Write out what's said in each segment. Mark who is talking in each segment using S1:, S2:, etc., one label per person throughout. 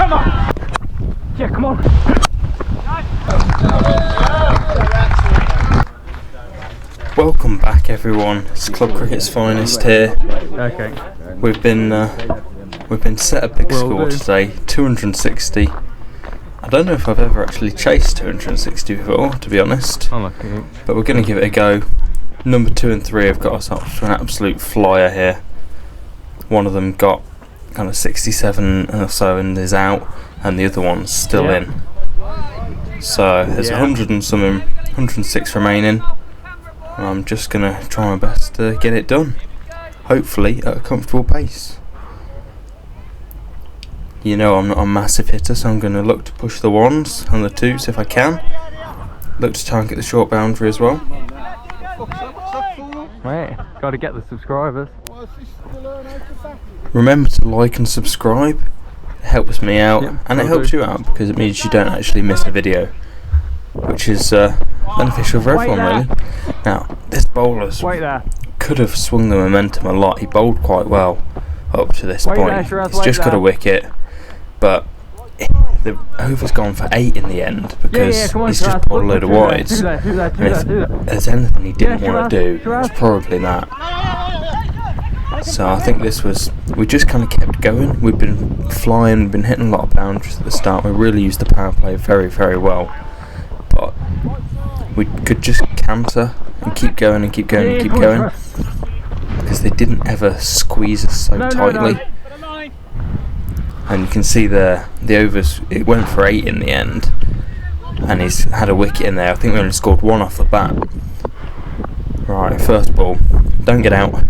S1: Yeah, come on.
S2: Welcome back, everyone. It's Club Cricket's finest here.
S1: Okay.
S2: We've been set a big score today, 260. I don't know if I've ever actually chased 260 before, to be honest.
S1: Unlucky.
S2: But we're going to give it a go. Number 2 and 3 have got us up to an absolute flyer here. One of them got kind of 67 or so and is out, and the other one's still in. So there's 100 and something, 106 remaining. I'm just going to try my best to get it done, hopefully at a comfortable pace. You know I'm not a massive hitter, so I'm going to look to push the 1s and the 2s if I can. Look to try and get the short boundary as well.
S1: Wait, gotta get the subscribers.
S2: Remember to like and subscribe, it helps me out, and it helps you out because it means you don't actually miss a video, which is beneficial for everyone really. Now, this bowler could have swung the momentum a lot. He bowled quite well up to this point. He's just got a wicket, but the over's gone for 8 in the end because he's just bowled a load of wides. And if there's anything he didn't want to do, it's probably that. So I think we just kind of kept going. We've been flying, we've been hitting a lot of boundaries at the start. We really used the power play very, very well. But we could just canter and keep going and keep going and keep going, because they didn't ever squeeze us so tightly. And you can see the overs, it went for 8 in the end, and he's had a wicket in there. I think we only scored 1 off the bat. Right, first ball, don't get out.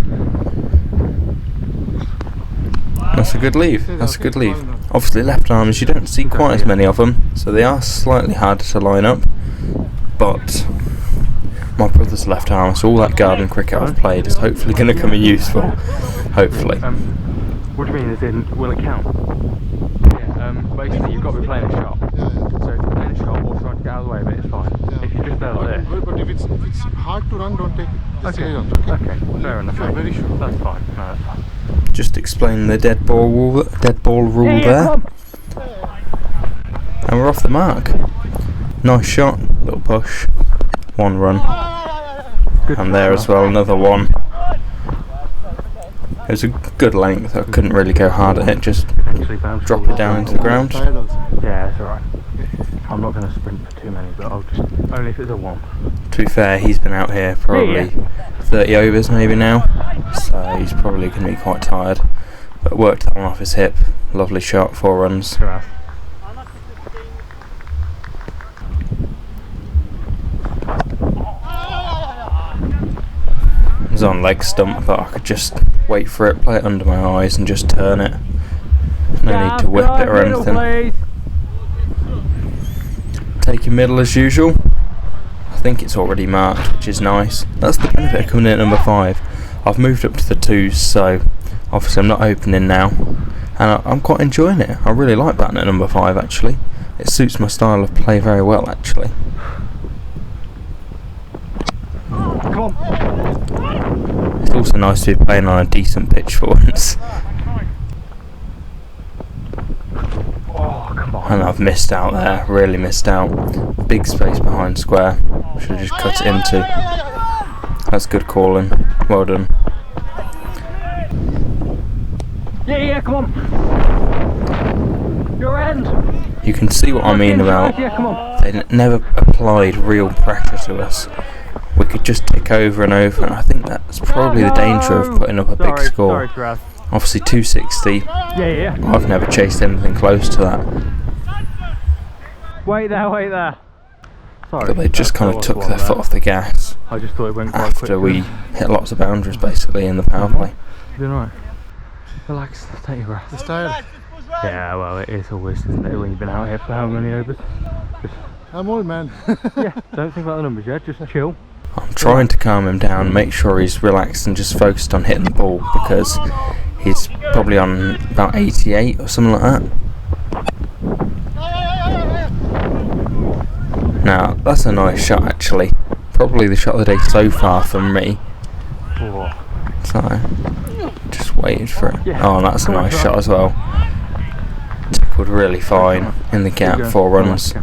S2: That's a good leave, that's a good leave. Obviously left armers, you don't see quite as many of them, so they are slightly harder to line up. But my brother's left arm, so all that garden cricket I've played is hopefully going to come in useful. Hopefully.
S1: What do you mean, as in, will it count? Yeah, basically you've got to be playing a shot. So if you're playing a shot or trying to get out of the way of it, it's fine. If you just go like this.
S3: But if it's hard to run, don't take it.
S1: Okay, fair enough.
S3: Yeah, very sure.
S1: That's fine. No, that's fine.
S2: Just explain the dead ball rule there. And we're off the mark. Nice shot, little push, 1 run. And there as well, another 1. It was a good length, I couldn't really go hard at it, just drop it down into the ground.
S1: Yeah, it's alright. I'm not going to sprint for too many, but I'll just, only if it's a 1.
S2: To be fair, he's been out here probably 30 overs maybe now, so he's probably going to be quite tired. But worked that one off his hip, lovely shot, 4 runs. It was on leg stump, but I could just wait for it, play it under my eyes and just turn it. No need to whip it or anything. Taking middle as usual. I think it's already marked, which is nice. That's the benefit of coming in at number 5. I've moved up to the 2s, so obviously I'm not opening now. And I'm quite enjoying it. I really like batting at number 5 actually. It suits my style of play very well actually.
S1: Come on.
S2: It's also nice to be playing on a decent pitch for once.
S1: Oh, come on.
S2: And I've missed out there, really missed out. Big space behind square, should have just cut it into. That's good calling, well done.
S1: Yeah, come on. Your end.
S2: You can see what I mean about they never applied real pressure to us. We could just tick over and over, and I think that's probably the danger of putting up a big score. Obviously 260, I've never chased anything close to that.
S1: Wait there. Sorry.
S2: But they just kind of took their foot off the gas.
S1: I just thought it went quite quick.
S2: After we hit lots of boundaries basically in the power play.
S1: Doing right. Relax, take your breath.
S3: It's tired.
S1: Yeah, well, it is always, isn't it, when you've been out here for how many overs?
S3: I'm old man.
S1: Yeah, don't think about the numbers yet, just chill.
S2: I'm trying to calm him down, make sure he's relaxed and just focused on hitting the ball, because he's probably on about 88 or something like that. Now, that's a nice shot actually. Probably the shot of the day so far from me. So, just waited for it. Oh, that's a nice shot as well. Took tackled really fine in the gap, 4 runs.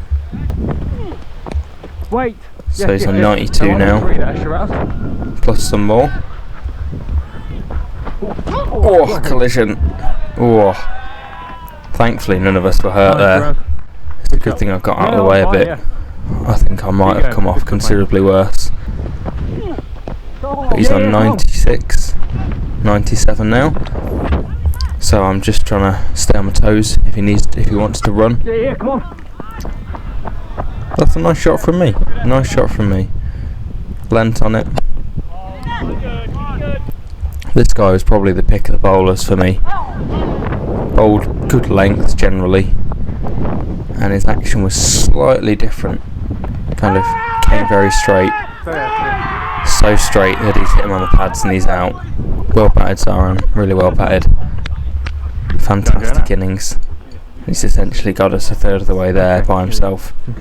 S1: Wait.
S2: So he's on 92 now, plus some more. Oh, collision. Oh. Thankfully none of us were hurt there. It's a good thing I got out of the way a bit. I think I might have come off considerably worse. But he's on 96, 97 now. So I'm just trying to stay on my toes if he wants to run.
S1: Yeah, come on.
S2: That's a nice shot from me. Nice shot from me. Lent on it. This guy was probably the pick of the bowlers for me. Bowled good length generally, and his action was slightly different. Kind of came very straight. So straight that he's hit him on the pads and he's out. Well batted, Zaran. Really well batted. Fantastic innings. He's essentially got us a third of the way there by himself.
S1: He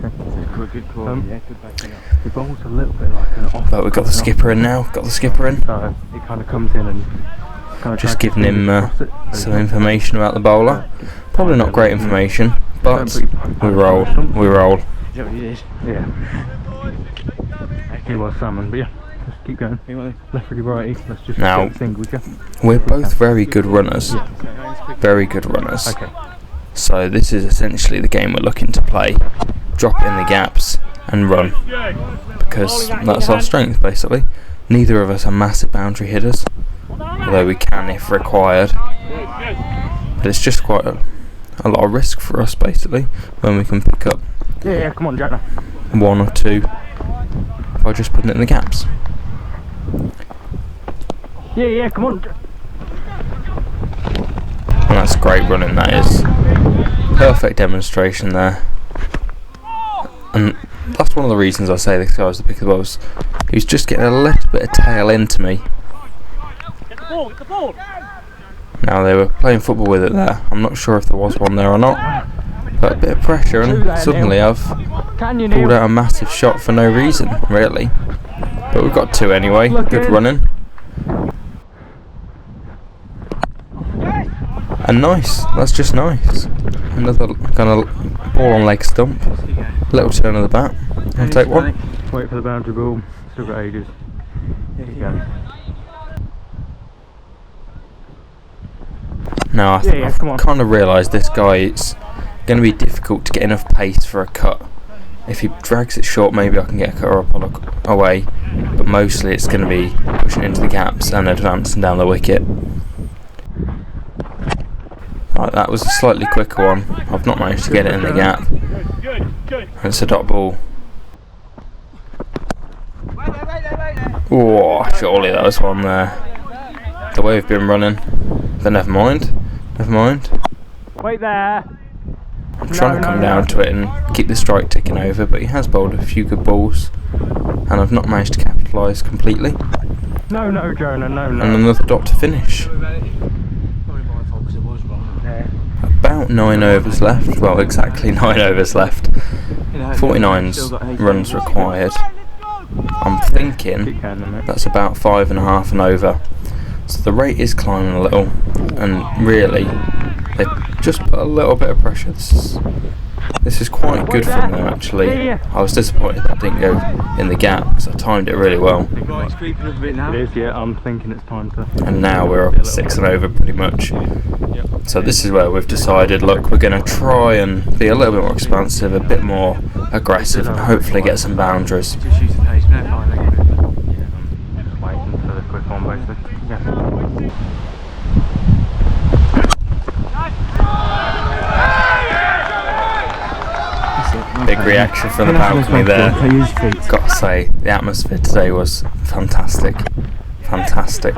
S1: bowls a little bit like an off.
S2: But we've got the skipper in now. Got the skipper in.
S1: So he kind of comes in and
S2: just giving him some information about the bowler. Probably not great information, but we roll. We roll.
S1: Yeah. He was summoned, but yeah. Just keep going. Left, righty, righty. Let's just
S2: now, we're both very good runners. Very good runners.
S1: Okay.
S2: So this is essentially the game we're looking to play. Drop in the gaps and run. Because that's our strength, basically. Neither of us are massive boundary hitters, although we can if required. But it's just quite a lot of risk for us, basically, when we can pick up
S1: come on, Jack.
S2: 1 or 2 by just putting it in the gaps.
S1: Yeah, come on.
S2: And that's great running, that is. Perfect demonstration there. And that's one of the reasons I say this guy was the pick of the balls. He was just getting a little bit of tail into me.
S4: Get the ball.
S2: Now they were playing football with it there. I'm not sure if there was one there or not. But a bit of pressure and suddenly I've pulled out a massive shot for no reason, really. But we've got 2 anyway. Good running. And nice, that's just nice. Another kind of ball on leg stump. Little turn of the bat. I'll take one.
S1: Wait for the boundary ball. Still got ages.
S2: Now I've kind of realised this guy, it's going to be difficult to get enough pace for a cut. If he drags it short, maybe I can get a cutter up away. But mostly it's going to be pushing into the gaps and advancing down the wicket. Right, that was a slightly quicker one. I've not managed to get it in the gap. And it's a dot ball. Oh, surely that was one there. The way we've been running. But never mind. Never mind.
S1: Wait there.
S2: I'm trying to come down to it and keep the strike ticking over, but he has bowled a few good balls. And I've not managed to capitalise completely.
S1: No, Jonah, no.
S2: And another dot to finish. About 9 overs left. Well, exactly 9 overs left. 49 runs required. I'm thinking that's about 5.5 an over. So the rate is climbing a little, and really they've just put a little bit of pressure. This is quite good from them, actually. I was disappointed that didn't go in the gap because I timed it really well.
S1: It is, yeah. I'm thinking it's time to.
S2: And now we're up at 6 and over pretty much. So this is where we've decided, look, we're going to try and be a little bit more expansive, a bit more aggressive, and hopefully get some boundaries.
S1: Just use the pace, no fine. Just waiting for the quick one, basically.
S2: Big reaction from the balcony there. Got to say, the atmosphere today was fantastic. Fantastic.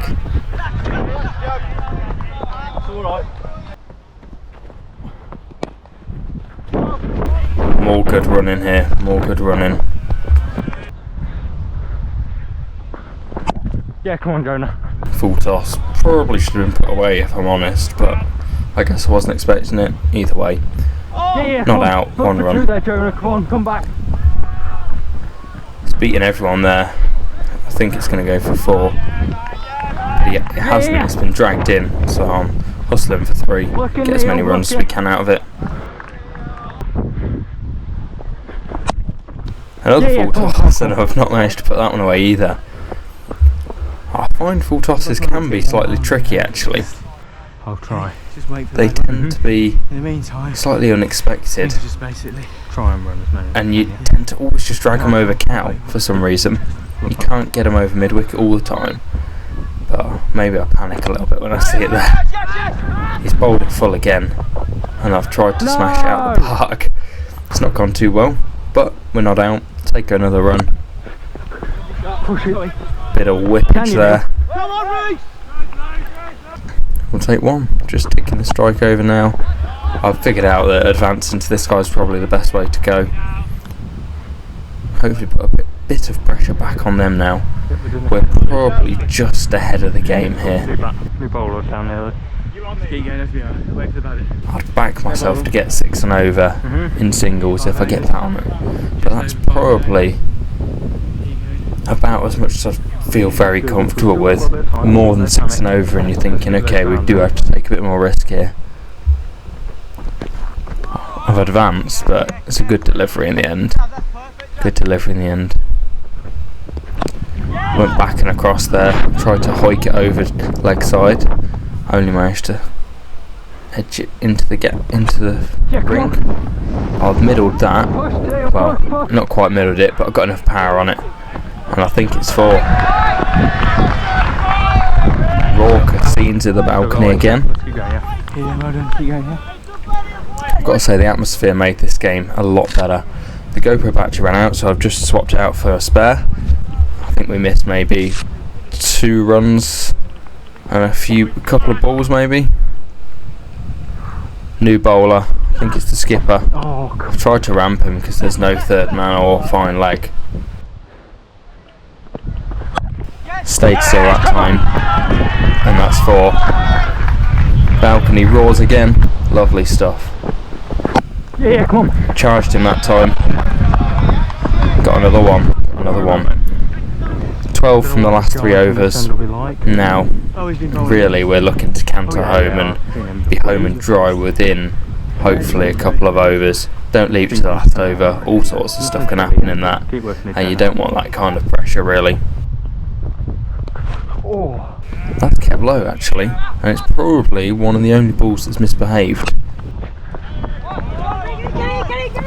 S2: More good running here, more good running.
S1: Yeah, come on, Jonah.
S2: Full toss. Probably should have been put away if I'm honest, but I guess I wasn't expecting it either way. Not out, 1 run.
S1: There, Jonah. Come on, come back.
S2: It's beating everyone there. I think it's going to go for 4. But it hasn't, it's been dragged in, so I'm hustling for 3. Get as many runs as we can out of it. Another full toss, and I've not managed to put that one away either. I find full tosses can be slightly tricky actually.
S1: I'll try.
S2: They tend to be slightly unexpected,
S1: Try and run as many.
S2: and you tend to always just drag them over cow for some reason. You can't get them over mid-wicket all the time. But maybe I panic a little bit when I see it there. He's bowled it full again, and I've tried to smash it out the park. It's not gone too well, but we're not out. Take another run. Bit of whippage there. We'll take one. Just ticking the strike over now. I've figured out that advancing to this guy is probably the best way to go. Hopefully put a bit of pressure back on them now. We're probably just ahead of the game here.
S1: New bowler down there.
S2: I'd back myself to get 6 and over in singles if I get that on it. But that's probably about as much as I feel very comfortable with. More than 6 and over, and you're thinking, okay, we do have to take a bit more risk here. I've advanced, but it's a good delivery in the end. Good delivery in the end. Went back and across there, tried to hoik it over leg side. Only managed to edge it into the ring. I've middled that. Well, not quite middled it, but I've got enough power on it. And I think it's 4. Raucous scenes in the balcony again. I've got to say the atmosphere made this game a lot better. The GoPro battery ran out, so I've just swapped it out for a spare. I think we missed maybe 2 runs and a couple of balls maybe. New bowler, I think it's the skipper. I've tried to ramp him because there's no third man or fine leg. Stayed still that time, and that's 4. Balcony roars again. Lovely stuff.
S1: Yeah, come on.
S2: Charged him that time. Got another one. 12 from the last 3 overs. Now, really, we're looking to canter home and be home and dry within, hopefully, a couple of overs. Don't leave it to the last over. All sorts of stuff can happen in that, and you don't want that kind of pressure, really. That's kept low, actually, and it's probably one of the only balls that's misbehaved.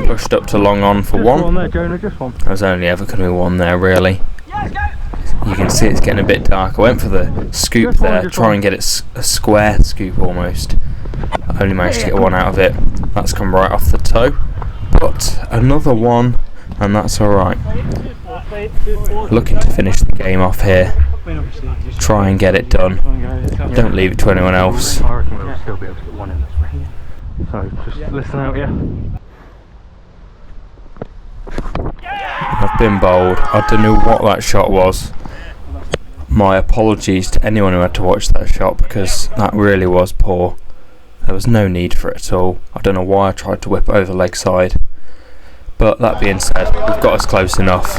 S2: Pushed up to long on for 1. There's only ever going to be 1 there, really. You can see it's getting a bit dark. I went for the scoop there, try and get it a square scoop almost. I only managed to get 1 out of it. That's come right off the toe. But another 1, and that's alright. Looking to finish the game off here. Try and get it done. Don't leave it to anyone else.
S1: I reckon we'll still be able to get 1 in this ring. So just listen out, yeah.
S2: I've been bowled. I don't know what that shot was. My apologies to anyone who had to watch that shot, because that really was poor. There was no need for it at all. I don't know why I tried to whip it over leg side. But that being said, we've got us close enough.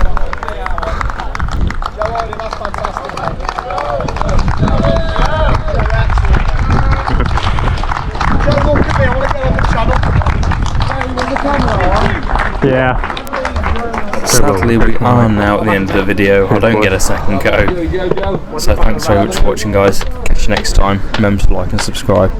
S1: Yeah.
S2: Sadly, we are now at the end of the video. I don't get a second go. So thanks very much for watching, guys. Catch you next time. Remember to like and subscribe.